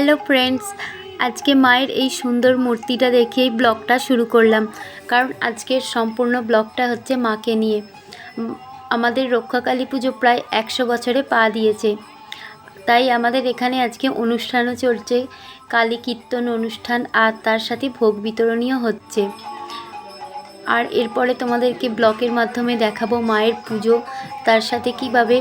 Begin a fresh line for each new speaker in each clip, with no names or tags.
Hello friends, আজকে মায়ের এই সুন্দর মূর্তিটা দেখেই ব্লগটা শুরু করলাম। কারণ আজকের সম্পূর্ণ ব্লগটা হচ্ছে মাকে নিয়ে। আমাদের রক্ষাকালী পুজো প্রায় 100 বছরে পা দিয়েছে, তাই আমাদের এখানে আজকে অনুষ্ঠানও চলছে, কালী কীর্তন অনুষ্ঠান, আর তার সাথে ভোগ বিতরণীয় হচ্ছে। আর এরপরে তোমাদেরকে ব্লগের মাধ্যমে দেখাবো মায়ের পুজো, তার সাথে কিভাবে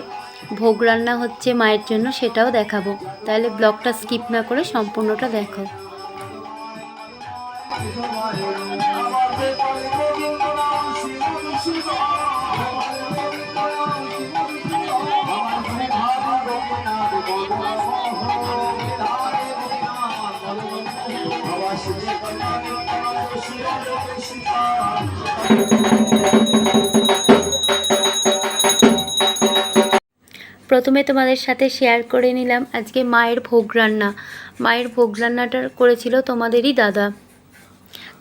ভোগ রান্না হচ্ছে মায়ের জন্য সেটাও দেখাবো। তাহলে ব্লগটা স্কিপ না করে সম্পূর্ণটা দেখো। প্রথমে তোমাদের সাথে শেয়ার করে নিলাম আজকে মায়ের ভোগ রান্না। মায়ের ভোগ রান্নাটা করেছিল তোমাদেরই দাদা।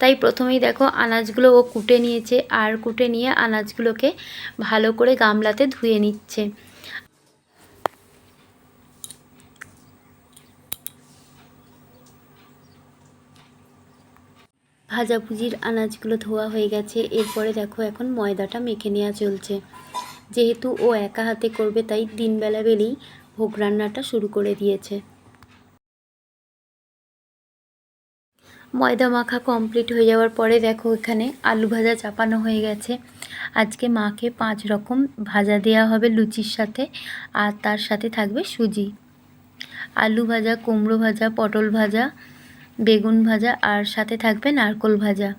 তাই প্রথমেই দেখো আনাজগুলো ও কুটে নিয়েছে, আর কুটে নিয়ে আনাজগুলোকে ভালো করে গামলাতে ধুয়ে নিচ্ছে। ভাজাভুজির আনাজগুলো ধোয়া হয়ে গেছে। এরপরে দেখো এখন ময়দাটা মেখে নেওয়া চলছে। যেহেতু ও একা হাতে করবে, তাই দিনবেলা বেলেই ভোগ রান্নাটা শুরু করে দিয়েছে। ময়দা মাখা কমপ্লিট হয়ে যাওয়ার পরে দেখো এখানে আলু ভাজা চাপানো হয়ে গেছে। আজকে মাকে 5 রকম ভাজা দেওয়া হবে লুচির সাথে, আর তার সাথে থাকবে সুজি। আলু ভাজা, কুমড়ো ভাজা, পটল ভাজা, বেগুন ভাজা, আর সাথে থাকবে নারকোল ভাজা।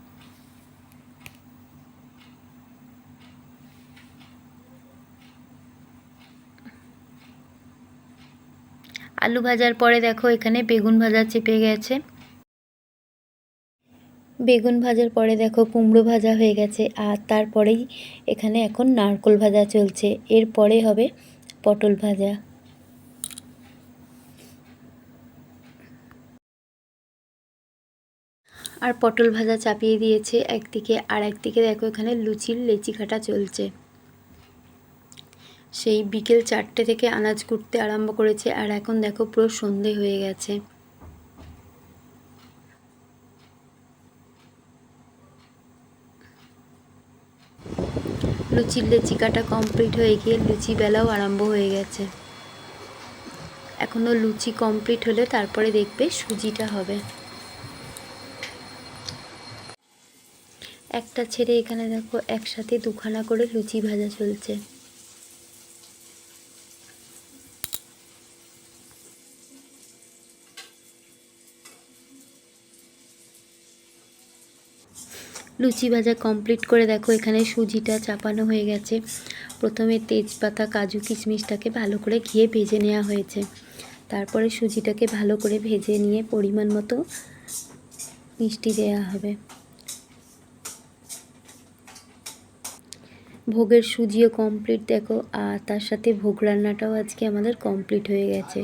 আলু ভাজার পরে দেখো এখানে বেগুন ভাজা চেপে গেছে। বেগুন ভাজার পরে দেখো কুমড়ো ভাজা হয়ে গেছে, আর তারপরেই এখানে এখন নারকোল ভাজা চলছে। এরপরে হবে পটল ভাজা। আর পটল ভাজা চাপিয়ে দিয়েছে একদিকে, আর একদিকে দেখো এখানে লুচির লেচি কাটা চলছে। সেই বিকেল 4টে থেকে আনাজ কুটতে আরম্ভ করেছে, আর এখন দেখো পুরো সন্ধে হয়ে গেছে। লুচির লেচি কাটা কমপ্লিট হয়ে গিয়ে লুচি বেলাও আরম্ভ হয়ে গেছে। এখনও লুচি কমপ্লিট হলে তারপরে দেখবে সুজিটা হবে। একটা ছেড়ে এখানে দেখো একসাথে 2খানা করে লুচি ভাজা চলছে। লুচি ভাজা কমপ্লিট করে দেখো এখানে সুজিটা চাপানো হয়ে গেছে। প্রথমে তেজপাতা, কাজু, কিশমিশটাকে ভালো করে ঘিয়ে ভেজে নেওয়া হয়েছে। তারপরে সুজিটাকে ভালো করে ভেজে নিয়ে পরিমাণ মতো মিষ্টি দেওয়া হবে। ভোগের সুজিও কমপ্লিট দেখো, আর তার সাথে ভোগ রান্নাটাও আজকে আমাদের কমপ্লিট হয়ে গেছে।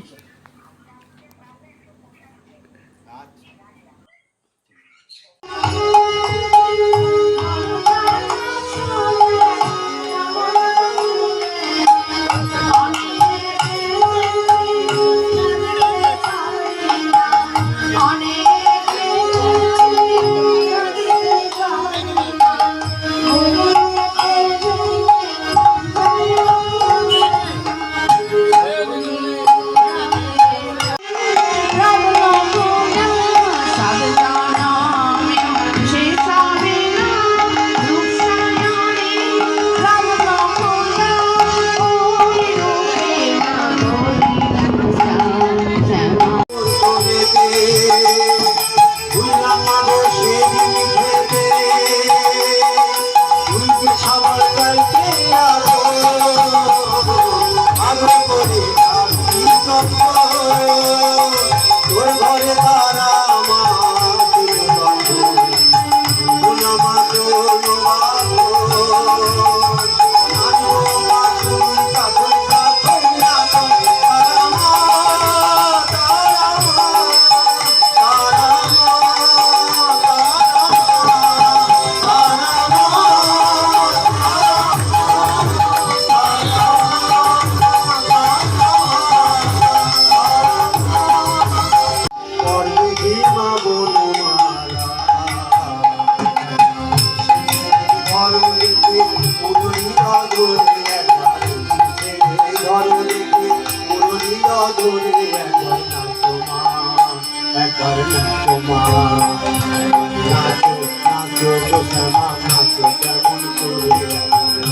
অদরে একবার নাচো মা, একবার নাচো মা, নাচো নাচো গো শ্যামা নাচো কেমন করে নাচো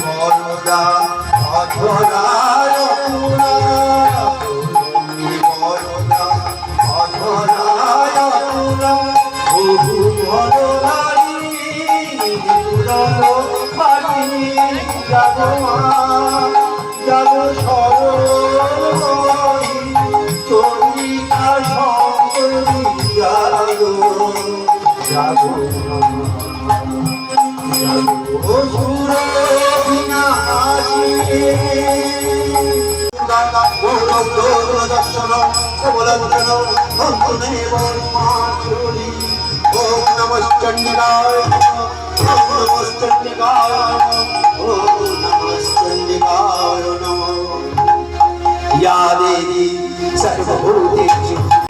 বরদা অধরার পুরা, বরদা অধরার পুরা, বহু বড়ারি পুরানো বাড়ি যাব মা, যাব সরণি চরিতা শঙ্করী যাব या देवी सर्वभूतेषु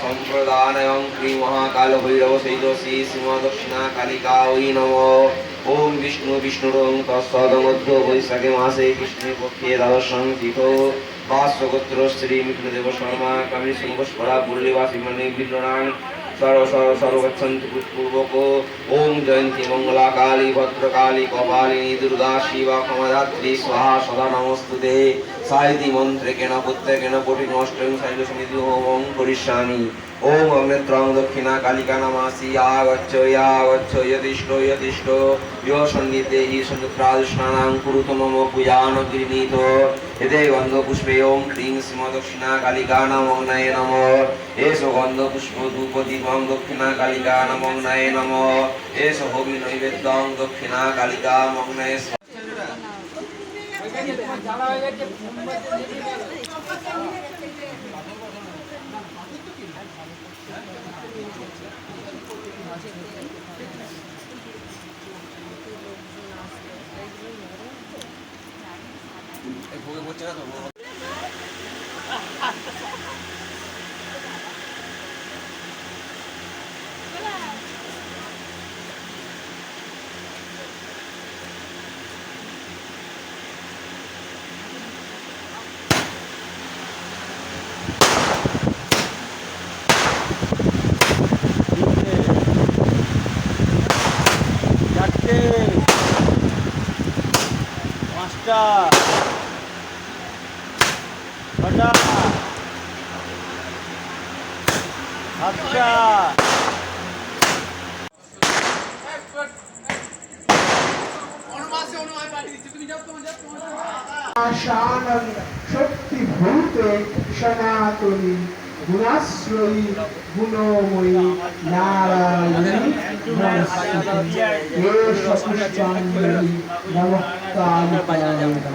সম্প্রদানয়ং শ্রী মহাকাল ভৈরব সহিত শ্রী শ্রীমা দক্ষিণা কালিকা ওই নম। ওম বিষ্ণু বিষ্ণুরং তৎসদমধ্য বৈশাখে মাসে কৃষ্ণে পক্ষে দ্বাদশং তিথো বাস্যগোত্র শ্রী বিষ্ণুদেব শর্মা কামী শঙ্কস্পরা পুরলিবাসী মণি বিদ্যনান সর্বগচ্ছন্তু পূর্বক। ওম জয়ন্তী মঙ্গলা কালী ভদ্রকালী কপালিনী দুর্গা শিবা ক্ষমাধাত্রী স্বাহা সদা নমস্তুতে। সাইতি মন্ত্রে কেন প্রত্যেকেন কোটি নষ্টং শৈল সমিতি হোমং করিষ্যামি। ওম অগ্নেত্রং দক্ষিণা কালিকা নমাসি আগচ্ছ যতিষ্ঠ যতিষ্ঠ यो সন্নিধে হি সন্নিত্রাদুষ্ণানাং কুরুত মম পূজান গৃহীত। এতে গন্ধপুষ্পে ওম ক্লীং শ্রীম দক্ষিণা কালিকা নমগ্নায় নমঃ। এসো গন্ধপুষ্প ধূপদীপং দক্ষিণা কালিকা নমগ্নায় নমঃ। এসো হোমি নৈবেদ্যং দক্ষিণা কালিকা মগ্নায়।
চারটে, পাঁচটা, ছটা, সাতটা।
आशानं शक्तिभूते सनातनी गुणाश्रयी गुणोमयी नारायणी नमस्ते। ये सपुष्पाञ्जलि नमः कालिकाय नमः।